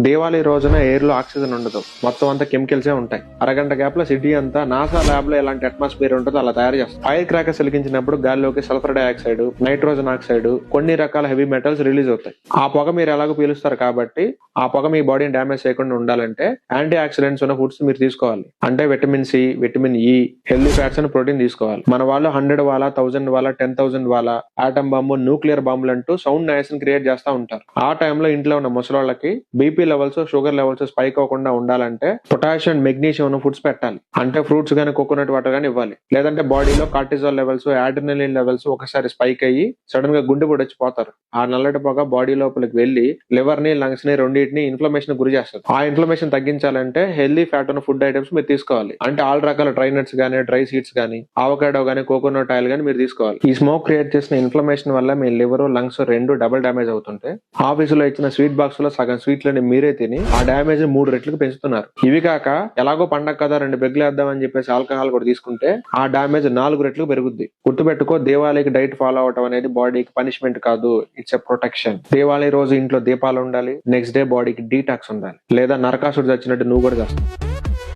దీవాళీ రోజున ఎయిర్ లో ఆక్సిజన్ ఉండదు, మొత్తం అంతా కెమికల్సే ఉంటాయి. అరగంట గ్యాప్ లో సిటీ అంతా నాసా ల్యాబ్ లో ఎలాంటి అట్మాస్ఫియర్ ఉంటుందో అలా తయారు చేస్తారు. ఫైర్ క్రాకర్స్ వెలిగించినప్పుడు గాలిలోకి సల్ఫర్ డైఆక్సైడ్, నైట్రోజన్ ఆక్సైడ్, కొన్ని రకాల హెవీ మెటల్స్ రిలీజ్ అవుతాయి. ఆ పొగ మీరు ఎలాగో పీలుస్తారు కాబట్టి ఆ పొగ మీ బాడీని డ్యామేజ్ చేయకుండా ఉండాలంటే యాంటీ ఆక్సిడెంట్స్ ఉన్న ఫుడ్స్ మీరు తీసుకోవాలి. అంటే vitamin C, vitamin E, healthy fats అని ప్రోటీన్ తీసుకోవాలి. మన వాళ్ళు 100 వాల, 1000 వాల, 10,000 వాల, ఆటం బాంబు, న్యూక్లియర్ బాంబులు అంటూ సౌండ్ నాయిస్ ని క్రియేట్ చేస్తా ఉంటారు. ఆ టైంలో ఇంట్లో ఉన్న ముసలోళ్ళకి BP levels, sugar levels spike అవ్వకుండా ఉండాలంటే పొటాషియం, మెగ్నీషియం ఉన్న ఫుడ్స్ పెట్టాలి. అంటే ఫ్రూట్స్ గానీ, కోకోనట్ వాటర్ గానీ ఇవ్వాలి. లేదంటే బాడీలో కార్టిజాల్ లెవెల్స్, అడ్రినలిన్ లెవెల్స్ ఒకసారి స్పైక్ అయ్యి సడన్ గా గుండె కూడా వచ్చిపోతారు. ఆ నల్లటి పొగ బాడీ లోపలికి వెళ్లి లివర్ ని, లంగ్స్ ని రెండింటిని ఇన్ఫ్లమేషన్ గురి చేస్తారు. ఆ ఇన్ఫ్లమేషన్ తగ్గించాలంటే హెల్దీ ఫ్యాట్ ఉన్న ఫుడ్ ఐటమ్స్ మీరు తీసుకోవాలి. అంటే ఆల్ రకాల డ్రై నట్స్ గానీ, డ్రై సీడ్స్ గానీ, ఆవకాడో గానీ, కోకోనట్ ఆయిల్ గానీ మీరు తీసుకోవాలి. ఈ స్మోక్ క్రియేట్ చేసిన ఇన్ఫ్లమేషన్ వల్ల మీ లివర్, లంగ్స్ రెండు డబుల్ డ్యామేజ్ అవుతుంటే ఆఫీసులో ఇచ్చిన స్వీట్ బాక్స్ లో సగం స్వీట్లని మీరే తిని ఆ డ్యామేజ్ 3 రెట్లకు పెంచుతున్నారు. ఇవి కాక ఎలాగో పండగ కదా 2 బెగ్గులేద్దాం అని చెప్పేసి ఆల్కహాల్ కూడా తీసుకుంటే ఆ డ్యామేజ్ 4 రెట్లకు పెరుగుద్ది. గుర్తుపెట్టుకో, దీవాళికి డైట్ ఫాలో అవటం అనేది బాడీకి పనిష్మెంట్ కాదు, ఇట్స్ ఎ ప్రొటెక్షన్. దీవాళి రోజు ఇంట్లో దీపాలు ఉండాలి, నెక్స్ట్ డే బాడీకి డీటాక్స్ ఉండాలి, లేదా నరకాసుడు చచ్చినట్టు నువ్వు కూడా చేస్తావు.